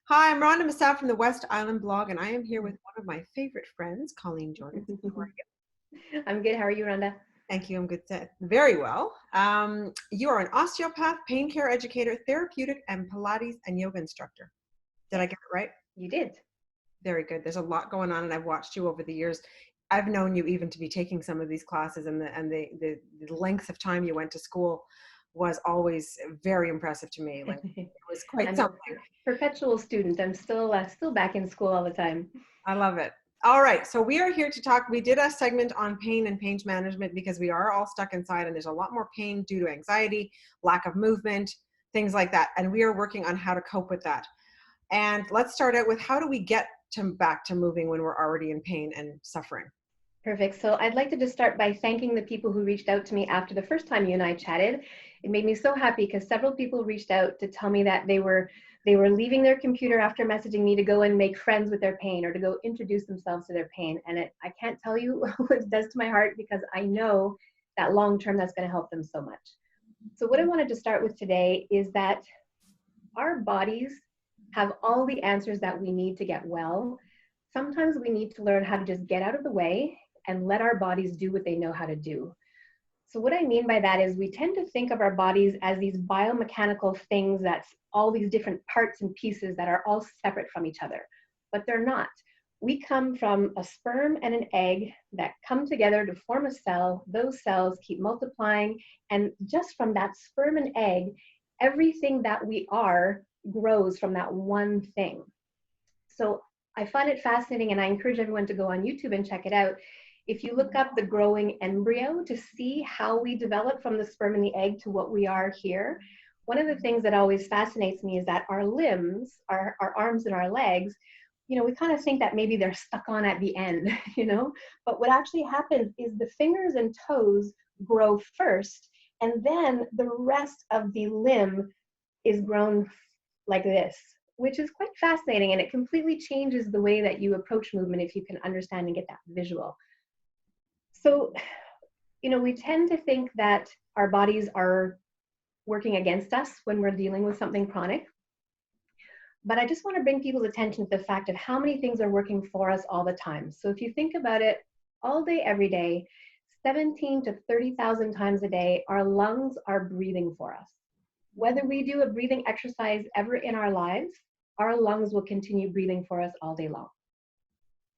Hi, I'm Rhonda Massaf from the West Island blog, and I am here with one of my favorite friends, Colleen Jorgensen. How are you? I'm good. How are you, Rhonda? Thank you. I'm good. Very well. You are an osteopath, pain care educator, therapeutic, and Pilates and yoga instructor. Did I Yes, get it right? you did. Very good. There's a lot going on, and I've watched you over the years. I've known you even to be taking some of these classes, and the length of time you went to school was always very impressive to me. Like it was quite I'm a something. perpetual student. I'm still back in school all the time. I love it. All right. So we are here to talk. We did a segment on pain and pain management because we are all stuck inside and there's a lot more pain due to anxiety, lack of movement, things like that. And we are working on how to cope with that. And let's start out with how do we get back to moving when we're already in pain and suffering? Perfect. So I'd like to just start by thanking the people who reached out to me after the first time you and I chatted. It made me so happy because several people reached out to tell me that they were leaving their computer after messaging me to go and make friends with their pain or to go introduce themselves to their pain. And I can't tell you what it does to my heart because I know that long term that's going to help them so much. So what I wanted to start with today is that our bodies have all the answers that we need to get well. Sometimes we need to learn how to just get out of the way and let our bodies do what they know how to do. So what I mean by that is we tend to think of our bodies as these biomechanical things that's all these different parts and pieces that are all separate from each other, but they're not. We come from a sperm and an egg that come together to form a cell. Those cells keep multiplying, and just from that sperm and egg, everything that we are grows from that one thing. So I find it fascinating, and I encourage everyone to go on YouTube and check it out. If you look up the growing embryo to see how we develop from the sperm and the egg to what we are here, one of the things that always fascinates me is that our limbs, our arms and our legs, we kind of think that maybe they're stuck on at the end, but what actually happens is the fingers and toes grow first, and then the rest of the limb is grown like this, which is quite fascinating, and it completely changes the way that you approach movement if you can understand and get that visual. So, we tend to think that our bodies are working against us when we're dealing with something chronic. But I just want to bring people's attention to the fact of how many things are working for us all the time. So if you think about it, all day, every day, 17 to 30,000 times a day, our lungs are breathing for us. Whether we do a breathing exercise ever in our lives, our lungs will continue breathing for us all day long.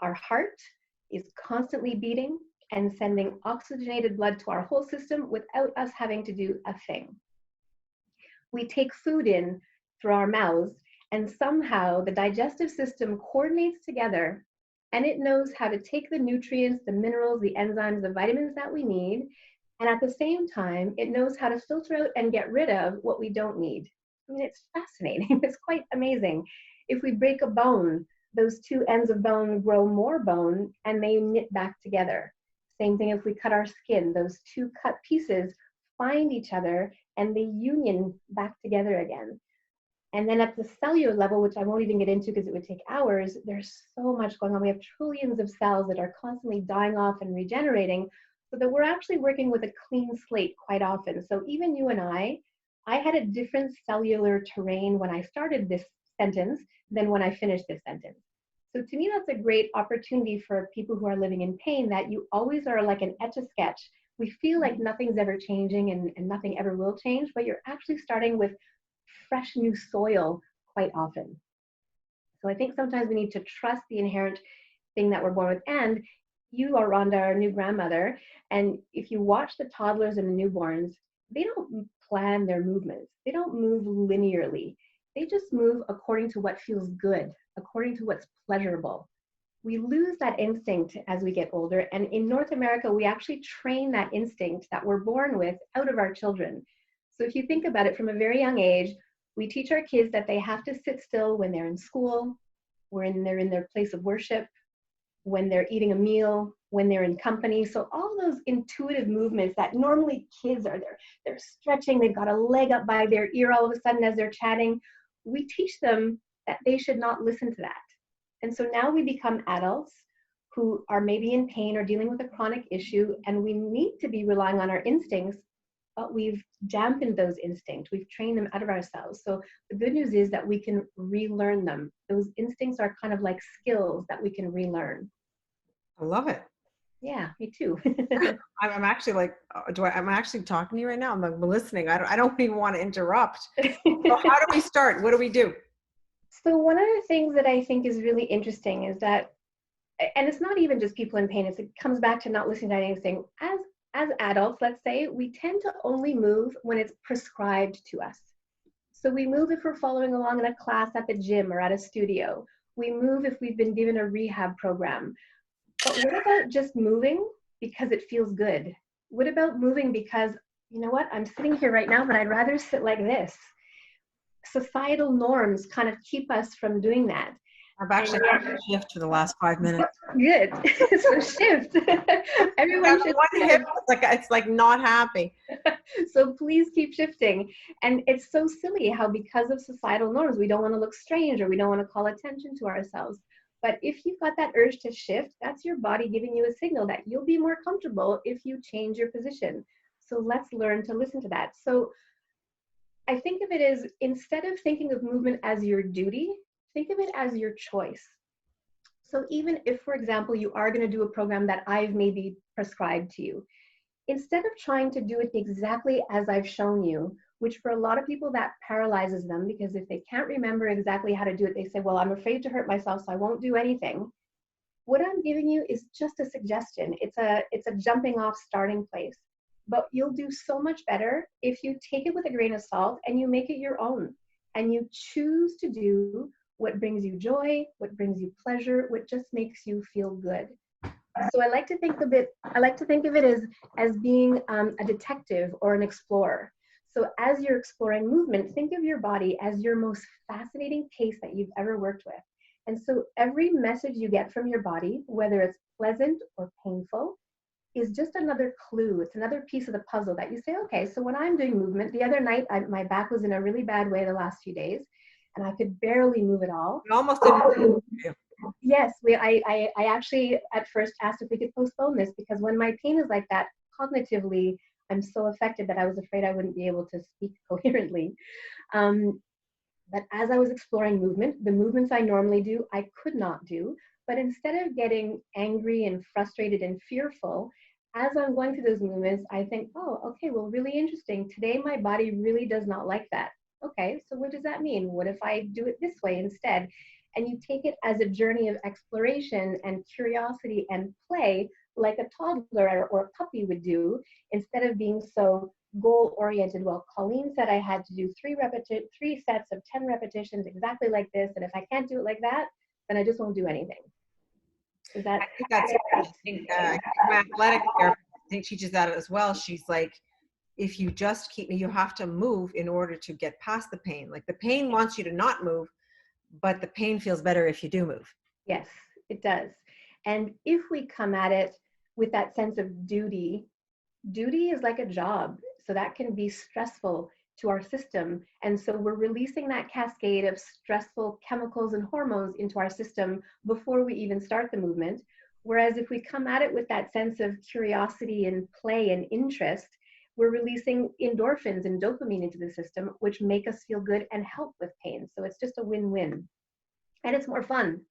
Our heart is constantly beating and sending oxygenated blood to our whole system without us having to do a thing. We take food in through our mouths, and somehow the digestive system coordinates together, and it knows how to take the nutrients, the minerals, the enzymes, the vitamins that we need, and at the same time, it knows how to filter out and get rid of what we don't need. I mean, it's fascinating. It's quite amazing. If we break a bone, those two ends of bone grow more bone and they knit back together. Same thing if we cut our skin, those two cut pieces find each other and they union back together again. And then at the cellular level, which I won't even get into because it would take hours, there's so much going on. We have trillions of cells that are constantly dying off and regenerating, so that we're actually working with a clean slate quite often. So even you and I had a different cellular terrain when I started this sentence than when I finished this sentence. So to me, that's a great opportunity for people who are living in pain, that you always are like an etch-a-sketch. We feel like nothing's ever changing and nothing ever will change, but you're actually starting with fresh new soil quite often. So I think sometimes we need to trust the inherent thing that we're born with. And you are Rhonda, our new grandmother, and if you watch the toddlers and the newborns, they don't plan their movements. They don't move linearly. They just move according to what feels good, according to what's pleasurable. We lose that instinct as we get older. And in North America, we actually train that instinct that we're born with out of our children. So if you think about it, from a very young age, we teach our kids that they have to sit still when they're in school, when they're in their place of worship, when they're eating a meal, when they're in company. So all those intuitive movements that normally kids are there, they're stretching, they've got a leg up by their ear all of a sudden as they're chatting. We teach them that they should not listen to that. And so now we become adults who are maybe in pain or dealing with a chronic issue, and we need to be relying on our instincts, but we've dampened those instincts. We've trained them out of ourselves. So the good news is that we can relearn them. Those instincts are kind of like skills that we can relearn. I love it. Yeah, me too. I'm actually like, I'm actually talking to you right now. I'm like listening. I don't even want to interrupt. So how do we start? What do we do? So one of the things that I think is really interesting is that, and it's not even just people in pain, it comes back to not listening to anything. As adults, let's say, we tend to only move when it's prescribed to us. So we move if we're following along in a class at the gym or at a studio. We move if we've been given a rehab program. But what about just moving because it feels good? What about moving because, you know what, I'm sitting here right now, but I'd rather sit like this. Societal norms kind of keep us from doing that. I've actually had a shift for the last 5 minutes. Good. So shift. Everyone should one hip, it's like not happy. So please keep shifting. And it's so silly how because of societal norms, we don't want to look strange or we don't want to call attention to ourselves. But if you've got that urge to shift, that's your body giving you a signal that you'll be more comfortable if you change your position. So let's learn to listen to that. So I think of it as, instead of thinking of movement as your duty, think of it as your choice. So even if, for example, you are going to do a program that I've maybe prescribed to you, instead of trying to do it exactly as I've shown you, which for a lot of people that paralyzes them, because if they can't remember exactly how to do it, they say, well, I'm afraid to hurt myself, so I won't do anything. What I'm giving you is just a suggestion. It's a jumping off starting place. But you'll do so much better if you take it with a grain of salt and you make it your own. And you choose to do what brings you joy, what brings you pleasure, what just makes you feel good. So I like to think of it as being a detective or an explorer. So as you're exploring movement, think of your body as your most fascinating case that you've ever worked with. And so every message you get from your body, whether it's pleasant or painful, is just another clue. It's another piece of the puzzle that you say, okay, so when I'm doing movement, the other night, my back was in a really bad way the last few days, and I could barely move at all. We almost didn't. Yes, I actually at first asked if we could postpone this, because when my pain is like that, cognitively, I'm so affected that I was afraid I wouldn't be able to speak coherently. But as I was exploring movement, the movements I normally do, I could not do. But instead of getting angry and frustrated and fearful, as I'm going through those movements, I think, oh, okay, well, really interesting. Today, my body really does not like that. Okay, so what does that mean? What if I do it this way instead? And you take it as a journey of exploration and curiosity and play, like a toddler or a puppy would do, instead of being so goal-oriented. Well, Colleen said I had to do 3 sets of 10 repetitions exactly like this, and if I can't do it like that, then I just won't do anything. Is that? I think that's interesting. My athletic therapist, I think, teaches that as well. She's like, if you just you have to move in order to get past the pain. Like the pain wants you to not move, but the pain feels better if you do move. Yes, it does. And if we come at it with that sense of duty is like a job. So that can be stressful to our system. And so we're releasing that cascade of stressful chemicals and hormones into our system before we even start the movement. Whereas if we come at it with that sense of curiosity and play and interest, we're releasing endorphins and dopamine into the system, which make us feel good and help with pain. So it's just a win-win. And it's more fun.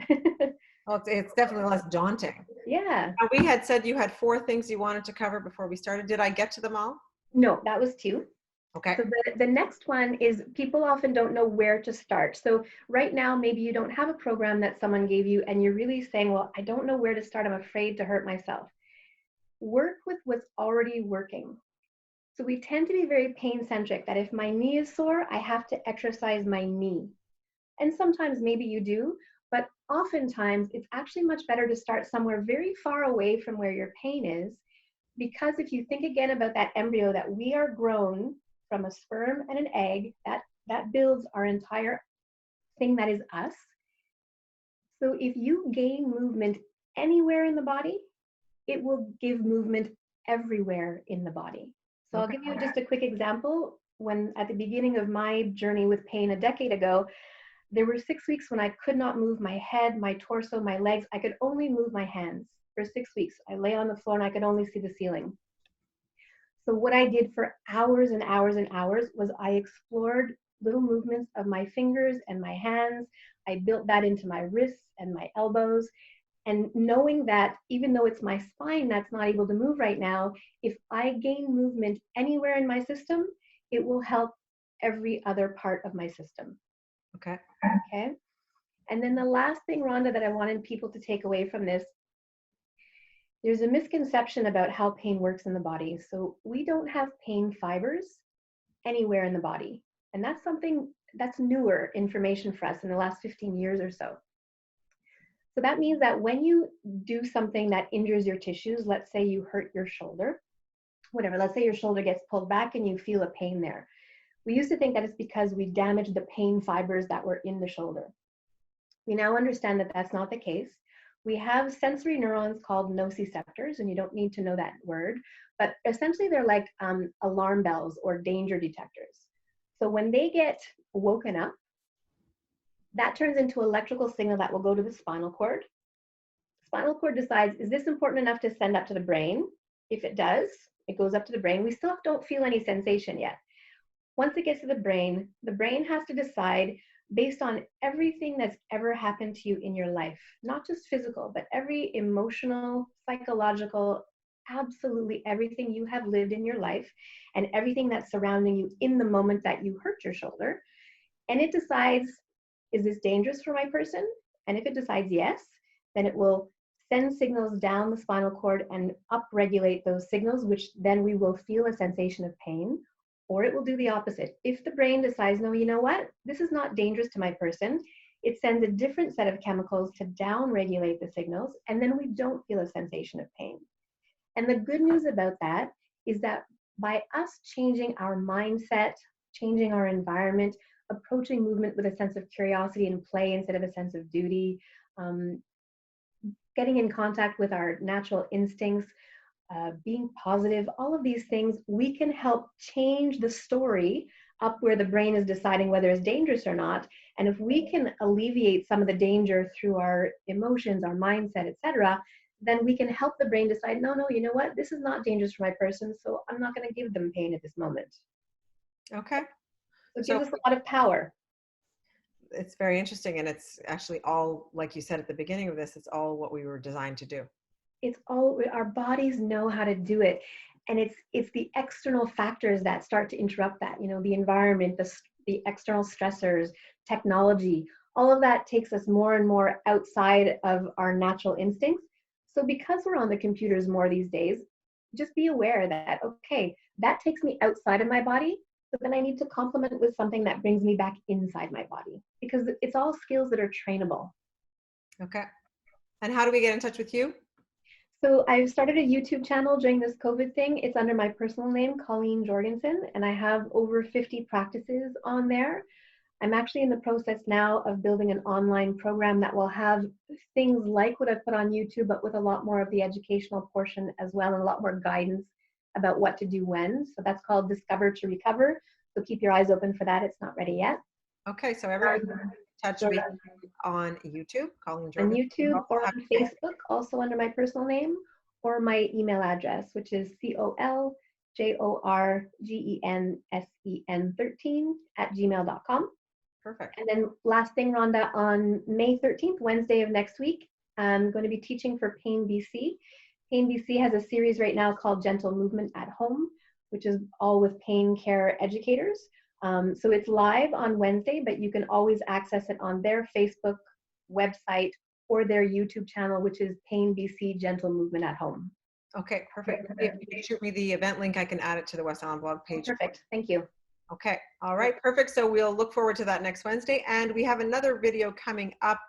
Well, it's definitely less daunting. Yeah. Now, we had said you had 4 things you wanted to cover before we started. Did I get to them all? No, that was 2. Okay. So the next one is, people often don't know where to start. So right now, maybe you don't have a program that someone gave you and you're really saying, well, I don't know where to start. I'm afraid to hurt myself. Work with what's already working. So we tend to be very pain-centric, that if my knee is sore, I have to exercise my knee. And sometimes maybe you do, but oftentimes it's actually much better to start somewhere very far away from where your pain is, because if you think again about that embryo, that we are grown from a sperm and an egg, that builds our entire thing that is us. So if you gain movement anywhere in the body, it will give movement everywhere in the body. So I'll give you just a quick example. When at the beginning of my journey with pain a decade ago, there were 6 weeks when I could not move my head, my torso, my legs. I could only move my hands for 6 weeks. I lay on the floor and I could only see the ceiling. So what I did for hours and hours and hours was I explored little movements of my fingers and my hands. I built that into my wrists and my elbows. And knowing that even though it's my spine that's not able to move right now, if I gain movement anywhere in my system, it will help every other part of my system. Okay. Okay. And then the last thing, Rhonda, that I wanted people to take away from this, there's a misconception about how pain works in the body. So we don't have pain fibers anywhere in the body. And that's something that's newer information for us in the last 15 years or so. So that means that when you do something that injures your tissues, let's say you hurt your shoulder, whatever, let's say your shoulder gets pulled back and you feel a pain there. We used to think that it's because we damaged the pain fibers that were in the shoulder. We now understand that that's not the case. We have sensory neurons called nociceptors, and you don't need to know that word, but essentially they're like alarm bells or danger detectors. So when they get woken up, that turns into an electrical signal that will go to the spinal cord. Spinal cord decides, is this important enough to send up to the brain? If it does, it goes up to the brain. We still don't feel any sensation yet. Once it gets to the brain has to decide based on everything that's ever happened to you in your life, not just physical, but every emotional, psychological, absolutely everything you have lived in your life and everything that's surrounding you in the moment that you hurt your shoulder. And it decides, is this dangerous for my person? And if it decides yes, then it will send signals down the spinal cord and upregulate those signals, which then we will feel a sensation of pain. Or it will do the opposite. If the brain decides, no, you know what, this is not dangerous to my person, it sends a different set of chemicals to down-regulate the signals, and then we don't feel a sensation of pain. And the good news about that is that by us changing our mindset, changing our environment, approaching movement with a sense of curiosity and play instead of a sense of duty, getting in contact with our natural instincts, being positive, all of these things, we can help change the story up where the brain is deciding whether it's dangerous or not. And if we can alleviate some of the danger through our emotions, our mindset, etc., then we can help the brain decide, no, you know what, this is not dangerous for my person, so I'm not going to give them pain at this moment. Okay. So it gives us a lot of power. It's very interesting. And it's actually all, like you said at the beginning of this, it's all what we were designed to do. It's all, our bodies know how to do it. And it's the external factors that start to interrupt that, you know, the environment, the external stressors, technology, all of that takes us more and more outside of our natural instincts. So because we're on the computers more these days, just be aware that, okay, that takes me outside of my body, but then I need to complement with something that brings me back inside my body, because it's all skills that are trainable. Okay. And how do we get in touch with you? So I've started a YouTube channel during this COVID thing. It's under my personal name, Colleen Jorgensen, and I have over 50 practices on there. I'm actually in the process now of building an online program that will have things like what I've put on YouTube, but with a lot more of the educational portion as well, and a lot more guidance about what to do when. So that's called Discover to Recover. So keep your eyes open for that. It's not ready yet. Okay, so everyone touch me on YouTube, Colleen Jorgensen. On YouTube or on Facebook, also under my personal name, or my email address, which is COLJORGENSEN13@gmail.com. Perfect. And then last thing, Rhonda, on May 13th, Wednesday of next week, I'm going to be teaching for Pain BC. Pain BC has a series right now called Gentle Movement at Home, which is all with pain care educators. So it's live on Wednesday, but you can always access it on their Facebook website or their YouTube channel, which is Pain BC Gentle Movement at Home. Okay, perfect. If you can shoot me the event link, I can add it to the West Island blog page. Perfect. Thank you. Okay. All right. Perfect. So we'll look forward to that next Wednesday. And we have another video coming up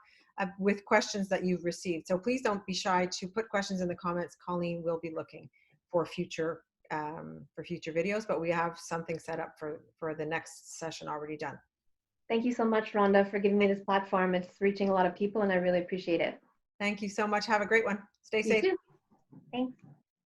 with questions that you've received. So please don't be shy to put questions in the comments. Colleen will be looking for future videos, but we have something set up for the next session already done. Thank you so much, Rhonda, for giving me this platform. It's reaching a lot of people and I really appreciate it. Thank you so much. Have a great one. Stay safe. You too. Thanks.